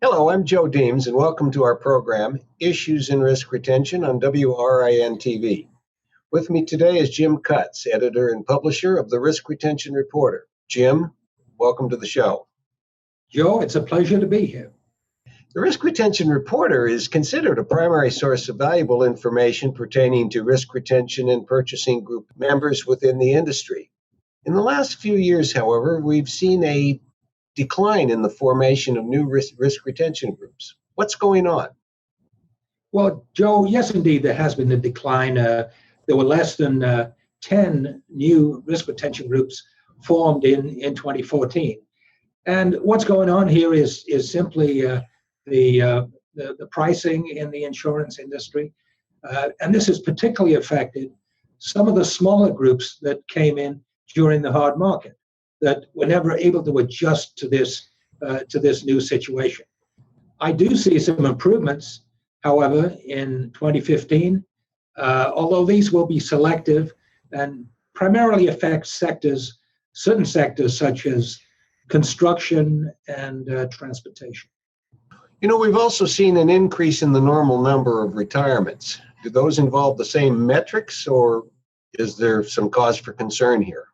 Hello, I'm Joe Deems, and welcome to our program, Issues in Risk Retention on WRIN TV. With me today is Jim Cutts, editor and publisher of the Risk Retention Reporter. Jim, welcome to the show. Joe, it's a pleasure to be here. The Risk Retention Reporter is considered a primary source of valuable information pertaining to risk retention and purchasing group members within the industry. In the last few years, however, we've seen a decline in the formation of new risk retention groups. What's going on? Well, Joe, yes, indeed, there has been a decline. There were less than 10 new risk retention groups formed in 2014. And what's going on here is simply the pricing in the insurance industry. And this has particularly affected some of the smaller groups that came in during the hard market that were never able to adjust to this new situation. I do see some improvements, however, in 2015, although these will be selective and primarily affect certain sectors such as construction and transportation. You know, we've also seen an increase in the normal number of retirements. Do those involve the same metrics, or is there some cause for concern here?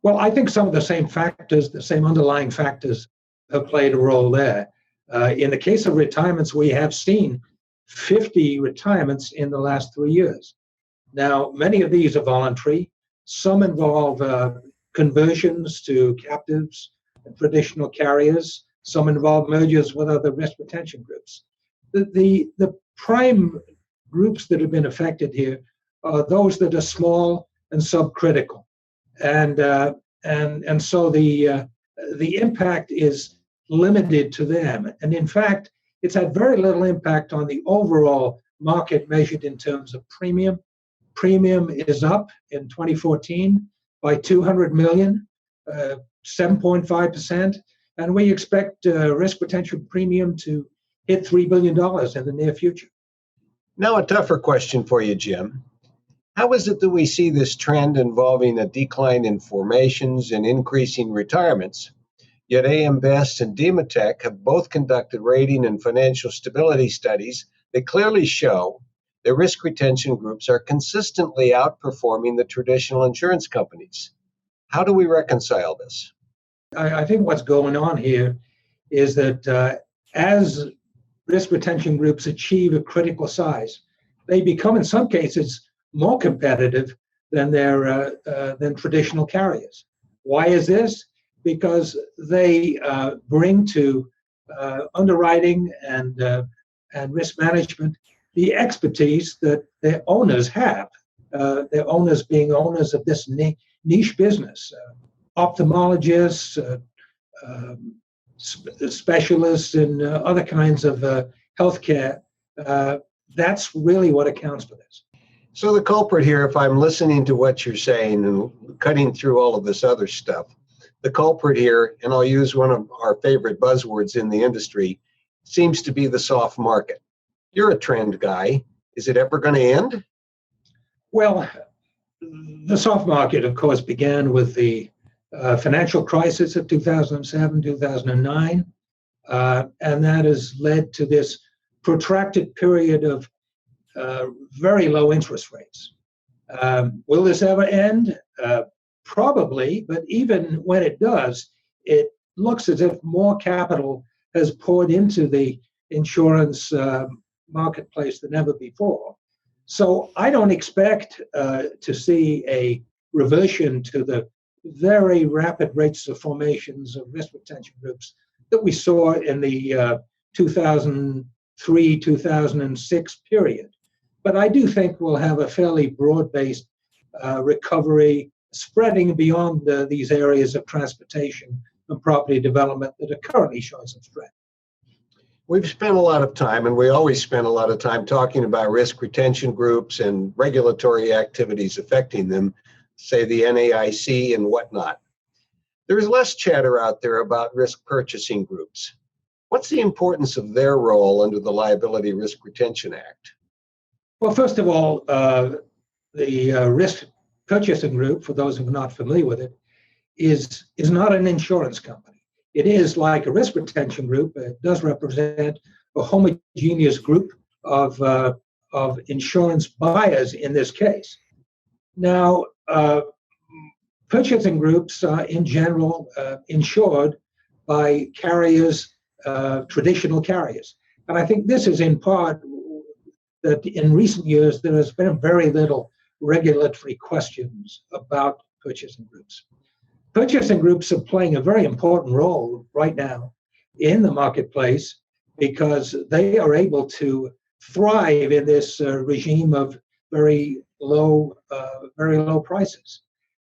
Well, I think some of the same factors, the same underlying factors have played a role there. In the case of retirements, we have seen 50 retirements in the last 3 years. Now, many of these are voluntary. Some involve conversions to captives and traditional carriers. Some involve mergers with other risk retention groups. The prime groups that have been affected here are those that are small and subcritical. And so the impact is limited to them. And in fact, it's had very little impact on the overall market measured in terms of premium. Premium is up in 2014 by $200 million, 7.5%. And we expect risk retention premium to hit $3 billion in the near future. Now, a tougher question for you, Jim. How is it that we see this trend involving a decline in formations and increasing retirements, yet AM Best and Demotech have both conducted rating and financial stability studies that clearly show that risk retention groups are consistently outperforming the traditional insurance companies? How do we reconcile this? I think what's going on here is that as risk retention groups achieve a critical size, they become, in some cases, more competitive than than traditional carriers. Why is this? Because they bring to underwriting and risk management the expertise that their owners have. Their owners being owners of this niche business, ophthalmologists, specialists in other kinds of healthcare. That's really what accounts for this. So the culprit here, if I'm listening to what you're saying and cutting through all of this other stuff, the culprit here, and I'll use one of our favorite buzzwords in the industry, seems to be the soft market. You're a trend guy. Is it ever going to end? Well, the soft market, of course, began with the financial crisis of 2007, 2009, and that has led to this protracted period of very low interest rates. Will this ever end? Probably, but even when it does, it looks as if more capital has poured into the insurance marketplace than ever before. So I don't expect to see a reversion to the very rapid rates of formations of risk retention groups that we saw in the 2003, 2006 period. But I do think we'll have a fairly broad-based recovery spreading beyond these areas of transportation and property development that are currently showing some strength. We've spent a lot of time, and we always spend a lot of time talking about risk retention groups and regulatory activities affecting them, say the NAIC and whatnot. There is less chatter out there about risk purchasing groups. What's the importance of their role under the Liability Risk Retention Act? Well, first of all, the risk purchasing group, for those who are not familiar with it, is not an insurance company. it is like a risk retention group. It does represent a homogeneous group of insurance buyers in this case. Now, purchasing groups are in general insured by carriers, traditional carriers. And I think this is in part that in recent years there has been very little regulatory questions about purchasing groups. Purchasing groups are playing a very important role right now in the marketplace because they are able to thrive in this regime of very low prices.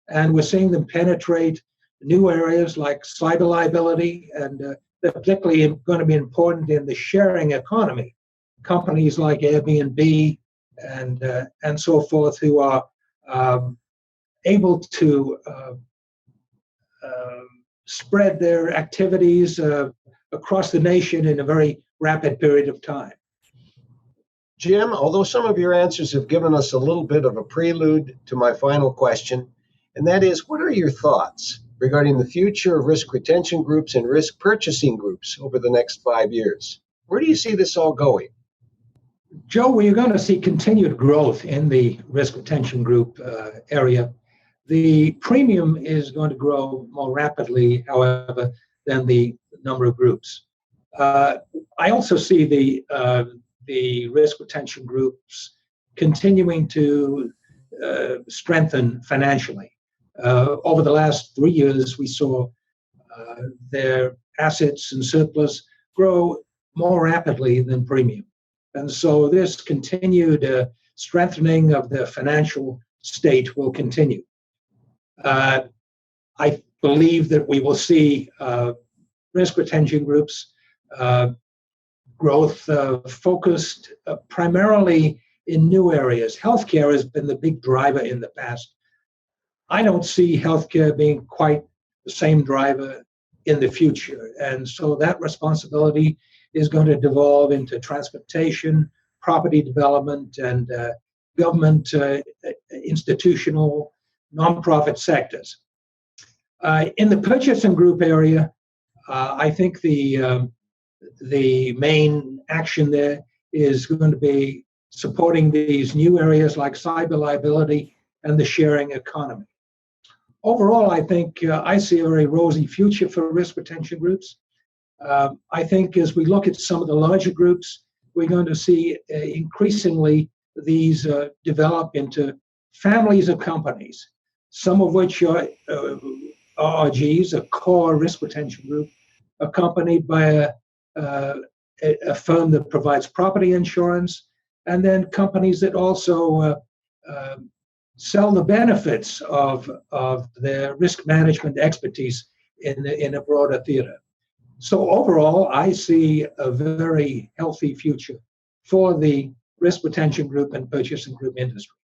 And we're seeing them penetrate new areas like cyber liability, and they're particularly going to be important in the sharing economy. Companies like Airbnb and so forth who are able to spread their activities across the nation in a very rapid period of time. Jim, although some of your answers have given us a little bit of a prelude to my final question, and that is, what are your thoughts regarding the future of risk retention groups and risk purchasing groups over the next 5 years? Where do you see this all going? Joe, we're going to see continued growth in the risk retention group area. The premium is going to grow more rapidly, however, than the number of groups. I also see the risk retention groups continuing to strengthen financially. Over the last 3 years, we saw their assets and surplus grow more rapidly than premium. And so this continued strengthening of the financial state will continue. I believe that we will see risk retention groups growth focused primarily in new areas. Healthcare has been the big driver in the past. I don't see healthcare being quite the same driver in the future. And so that responsibility is going to devolve into transportation, property development, and government, institutional, nonprofit sectors. In the purchasing group area, I think the main action there is going to be supporting these new areas like cyber liability and the sharing economy. Overall, I think I see a very rosy future for risk retention groups. I think as we look at some of the larger groups, we're going to see increasingly these develop into families of companies, some of which are RRGs, a core risk retention group, accompanied by a firm that provides property insurance, and then companies that also sell the benefits of their risk management expertise in a broader theater. So overall, I see a very healthy future for the risk retention group and purchasing group industry.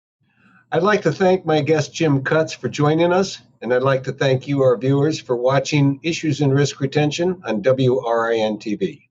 I'd like to thank my guest, Jim Cutts, for joining us, and I'd like to thank you, our viewers, for watching Issues in Risk Retention on WRIN TV.